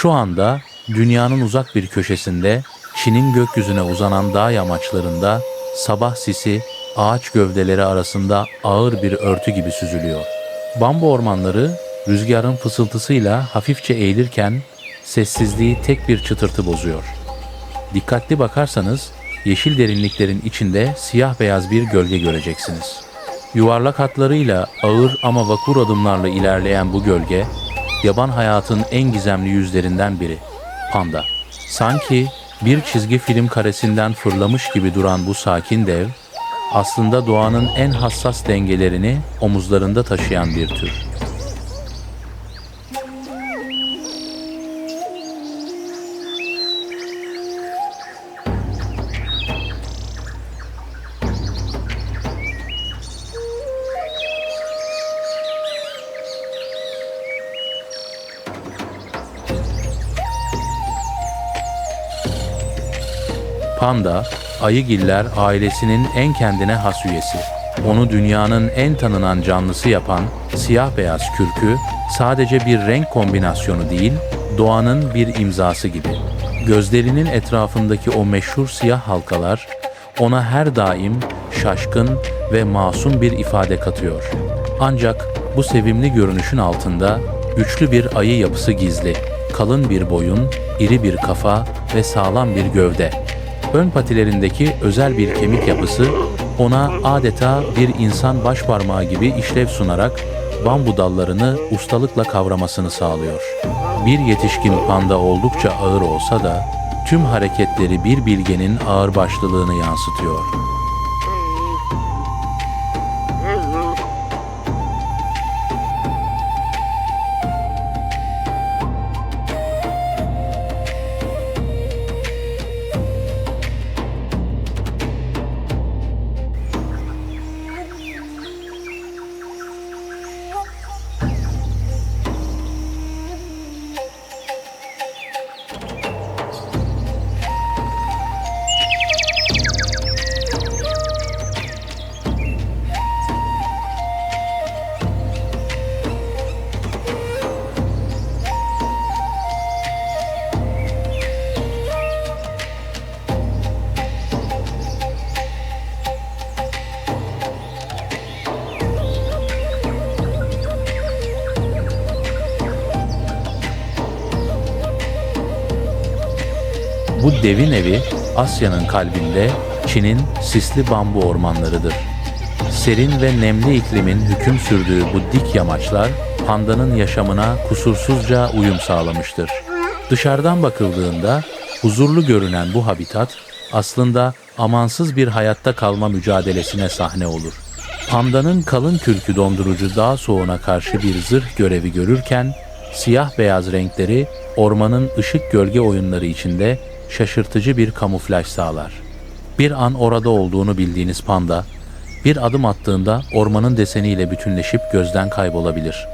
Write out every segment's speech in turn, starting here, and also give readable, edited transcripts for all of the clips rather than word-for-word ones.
Şu anda dünyanın uzak bir köşesinde, Çin'in gökyüzüne uzanan dağ yamaçlarında sabah sisi ağaç gövdeleri arasında ağır bir örtü gibi süzülüyor. Bambu ormanları rüzgarın fısıltısıyla hafifçe eğilirken sessizliği tek bir çıtırtı bozuyor. Dikkatli bakarsanız yeşil derinliklerin içinde siyah beyaz bir gölge göreceksiniz. Yuvarlak hatlarıyla ağır ama vakur adımlarla ilerleyen bu gölge, yaban hayatın en gizemli yüzlerinden biri, panda. Sanki bir çizgi film karesinden fırlamış gibi duran bu sakin dev, aslında doğanın en hassas dengelerini omuzlarında taşıyan bir tür. Panda, ayıgiller ailesinin en kendine has üyesi. Onu dünyanın en tanınan canlısı yapan siyah beyaz kürkü sadece bir renk kombinasyonu değil, doğanın bir imzası gibi. Gözlerinin etrafındaki o meşhur siyah halkalar ona her daim şaşkın ve masum bir ifade katıyor. Ancak bu sevimli görünüşün altında güçlü bir ayı yapısı gizli. Kalın bir boyun, iri bir kafa ve sağlam bir gövde. Ön patilerindeki özel bir kemik yapısı ona adeta bir insan başparmağı gibi işlev sunarak bambu dallarını ustalıkla kavramasını sağlıyor. Bir yetişkin panda oldukça ağır olsa da tüm hareketleri bir bilgenin ağırbaşlılığını yansıtıyor. Bu devin evi Asya'nın kalbinde Çin'in sisli bambu ormanlarıdır. Serin ve nemli iklimin hüküm sürdüğü bu dik yamaçlar pandanın yaşamına kusursuzca uyum sağlamıştır. Dışarıdan bakıldığında huzurlu görünen bu habitat aslında amansız bir hayatta kalma mücadelesine sahne olur. Pandanın kalın kürkü dondurucu dağ soğuğuna karşı bir zırh görevi görürken siyah beyaz renkleri ormanın ışık gölge oyunları içinde şaşırtıcı bir kamuflaj sağlar. Bir an orada olduğunu bildiğiniz panda, bir adım attığında ormanın deseniyle bütünleşip gözden kaybolabilir.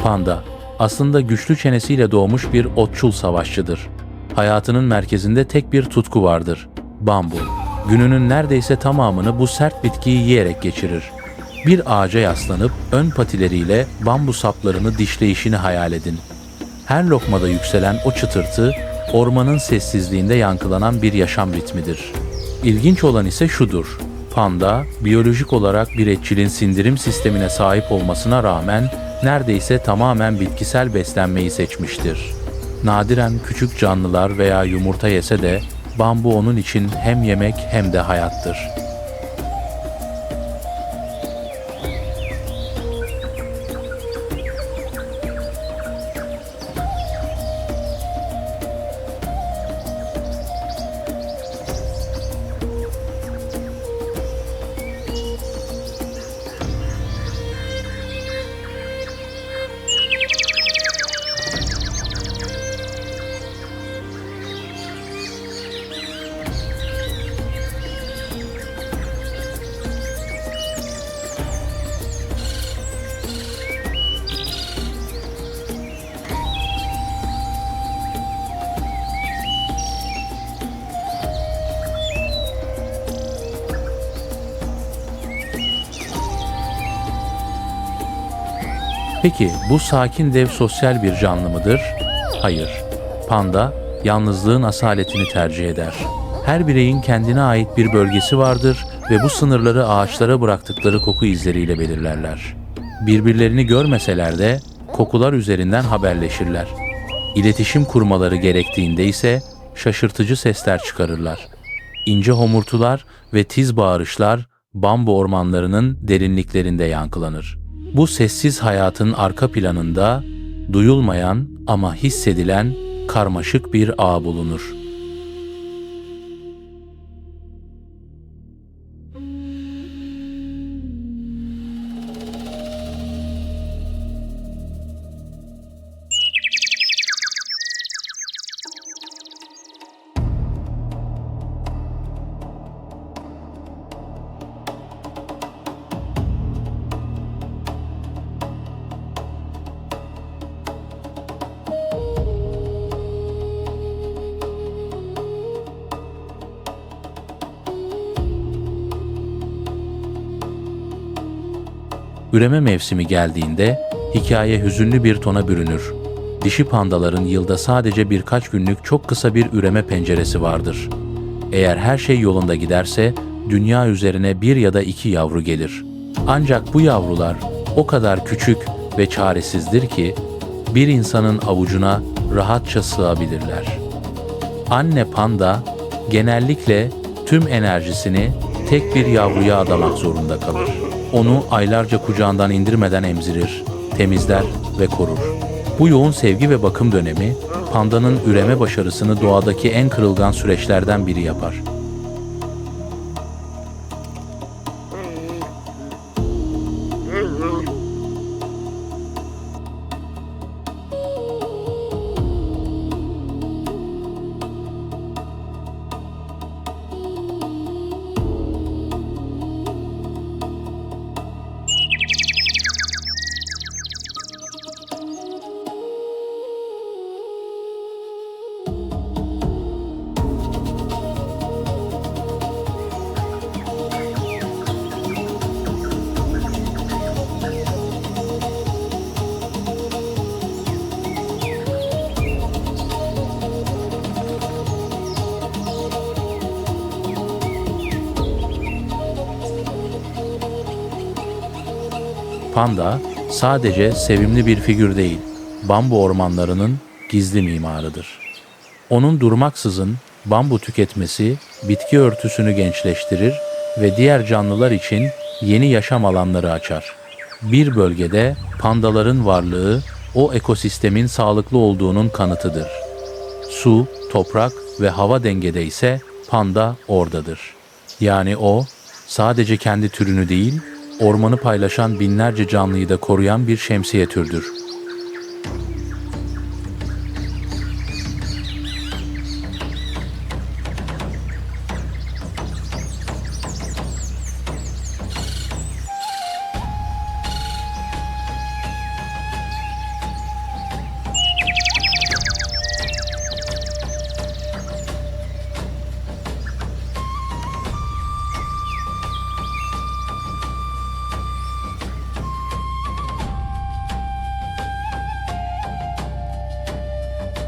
Panda, aslında güçlü çenesiyle doğmuş bir otçul savaşçıdır. Hayatının merkezinde tek bir tutku vardır, bambu. Gününün neredeyse tamamını bu sert bitkiyi yiyerek geçirir. Bir ağaca yaslanıp ön patileriyle bambu saplarını dişleyişini hayal edin. Her lokmada yükselen o çıtırtı, ormanın sessizliğinde yankılanan bir yaşam ritmidir. İlginç olan ise şudur, panda, biyolojik olarak bir etçilin sindirim sistemine sahip olmasına rağmen neredeyse tamamen bitkisel beslenmeyi seçmiştir. Nadiren küçük canlılar veya yumurta yese de bambu onun için hem yemek hem de hayattır. Peki bu sakin dev sosyal bir canlı mıdır? Hayır. Panda yalnızlığın asaletini tercih eder. Her bireyin kendine ait bir bölgesi vardır ve bu sınırları ağaçlara bıraktıkları koku izleriyle belirlerler. Birbirlerini görmeseler de kokular üzerinden haberleşirler. İletişim kurmaları gerektiğinde ise şaşırtıcı sesler çıkarırlar. İnce homurtular ve tiz bağırışlar bambu ormanlarının derinliklerinde yankılanır. Bu sessiz hayatın arka planında duyulmayan ama hissedilen karmaşık bir ağ bulunur. Üreme mevsimi geldiğinde hikaye hüzünlü bir tona bürünür. Dişi pandaların yılda sadece birkaç günlük çok kısa bir üreme penceresi vardır. Eğer her şey yolunda giderse dünya üzerine bir ya da iki yavru gelir. Ancak bu yavrular o kadar küçük ve çaresizdir ki bir insanın avucuna rahatça sığabilirler. Anne panda genellikle tüm enerjisini tek bir yavruya adamak zorunda kalır. Onu aylarca kucağından indirmeden emzirir, temizler ve korur. Bu yoğun sevgi ve bakım dönemi, pandanın üreme başarısını doğadaki en kırılgan süreçlerden biri yapar. Panda sadece sevimli bir figür değil, bambu ormanlarının gizli mimarıdır. Onun durmaksızın bambu tüketmesi bitki örtüsünü gençleştirir ve diğer canlılar için yeni yaşam alanları açar. Bir bölgede pandaların varlığı o ekosistemin sağlıklı olduğunun kanıtıdır. Su, toprak ve hava dengede ise panda oradadır. Yani o sadece kendi türünü değil, ormanı paylaşan binlerce canlıyı da koruyan bir şemsiye türüdür.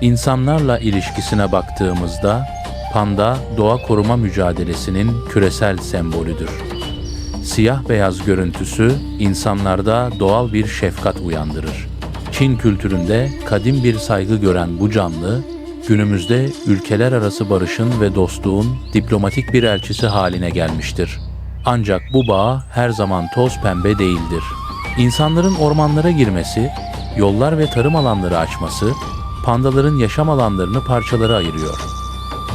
İnsanlarla ilişkisine baktığımızda panda doğa koruma mücadelesinin küresel sembolüdür. Siyah beyaz görüntüsü insanlarda doğal bir şefkat uyandırır. Çin kültüründe kadim bir saygı gören bu canlı, günümüzde ülkeler arası barışın ve dostluğun diplomatik bir elçisi haline gelmiştir. Ancak bu bağ her zaman toz pembe değildir. İnsanların ormanlara girmesi, yollar ve tarım alanları açması, pandaların yaşam alanlarını parçalara ayırıyor.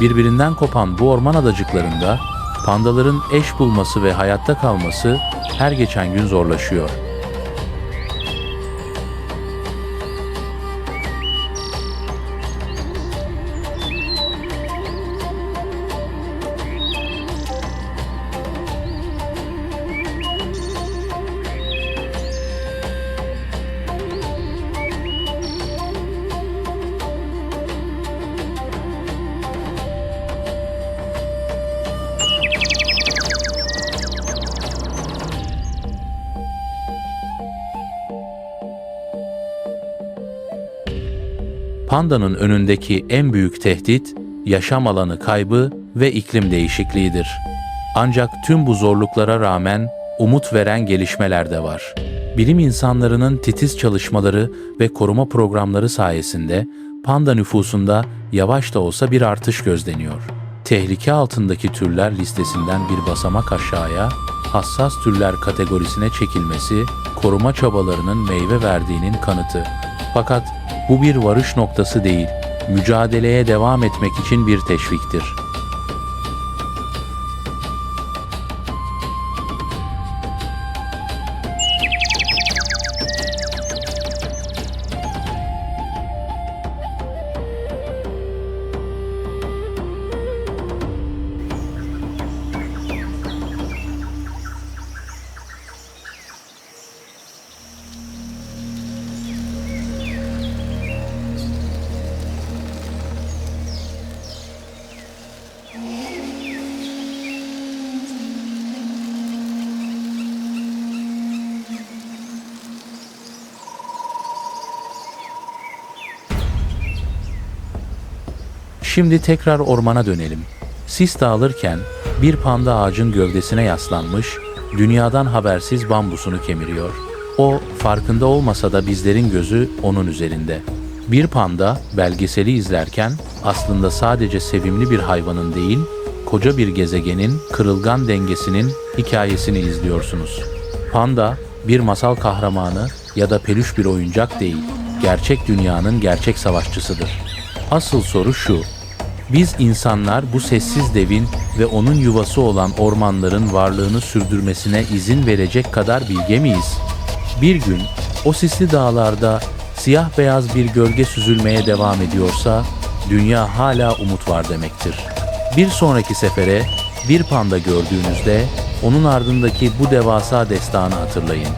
Birbirinden kopan bu orman adacıklarında pandaların eş bulması ve hayatta kalması her geçen gün zorlaşıyor. Pandanın önündeki en büyük tehdit, yaşam alanı kaybı ve iklim değişikliğidir. Ancak tüm bu zorluklara rağmen umut veren gelişmeler de var. Bilim insanlarının titiz çalışmaları ve koruma programları sayesinde panda nüfusunda yavaş da olsa bir artış gözleniyor. Tehlike altındaki türler listesinden bir basamak aşağıya, hassas türler kategorisine çekilmesi, koruma çabalarının meyve verdiğinin kanıtı. Fakat bu bir varış noktası değil, mücadeleye devam etmek için bir teşviktir. Şimdi tekrar ormana dönelim. Sis dağılırken bir panda ağacın gövdesine yaslanmış, dünyadan habersiz bambusunu kemiriyor. O, farkında olmasa da bizlerin gözü onun üzerinde. Bir panda belgeseli izlerken aslında sadece sevimli bir hayvanın değil, koca bir gezegenin kırılgan dengesinin hikayesini izliyorsunuz. Panda bir masal kahramanı ya da peluş bir oyuncak değil, gerçek dünyanın gerçek savaşçısıdır. Asıl soru şu: biz insanlar bu sessiz devin ve onun yuvası olan ormanların varlığını sürdürmesine izin verecek kadar bilge miyiz? Bir gün o sisli dağlarda siyah beyaz bir gölge süzülmeye devam ediyorsa, dünya hala umut var demektir. Bir sonraki sefere bir panda gördüğünüzde onun ardındaki bu devasa destanı hatırlayın.